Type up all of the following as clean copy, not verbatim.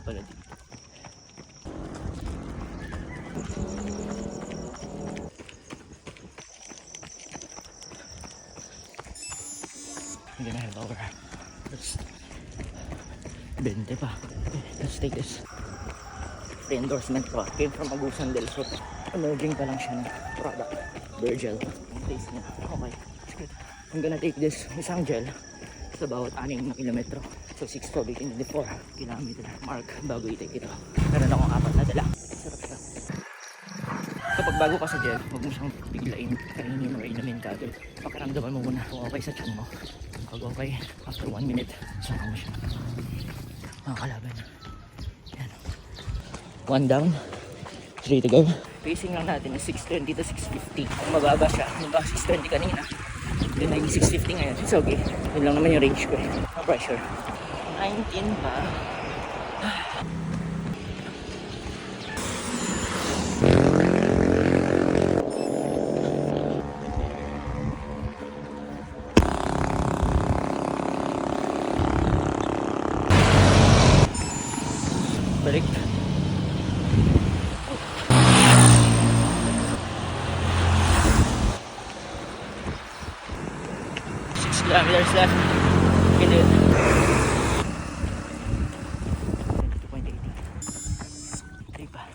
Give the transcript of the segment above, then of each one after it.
pala dito. I'm gonna head over. Let's 20 pa. Okay, let's take this. Free endorsement ko. Came from Agusan del Sur. Emerging pa lang siya ng product. Virgil. Ang taste niya. Okay. It's good. I'm gonna take this isang gel sa bawat 6 na kilometro. So 6 to 24 kilometer mark bago i-take ito. Meron akong 4 na dala. Sarap siya. Kapag bago ka sa gel, huwag mo siyang biglain, kainin or inumin ka agad. Pakiramdaman mo muna kung okay sa tiyan mo. Pag okay, after 1 minute, saka mo siya. Mga kalaban. Yan. 1 down, 3 to go. Pacing lang natin is 6:20 to 6:50. Kung mababa siya, mababa 6:20 kanina. Then naging 6:50 ngayon. It's okay. Yun lang naman yung range ko eh. No pressure. 19 pa. Balik. 6 kilometers left. We can do it. 22.80. 3 pa.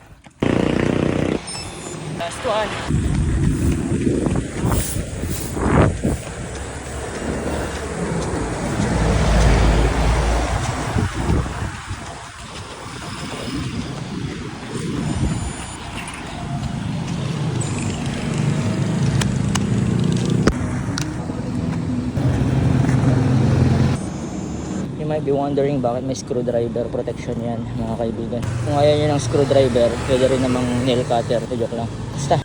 Last one. You might be wondering bakit may screwdriver protection yan mga kaibigan. Kung ayaw nyo ng screwdriver, pwede rin namang nail cutter. Joke lang. Basta.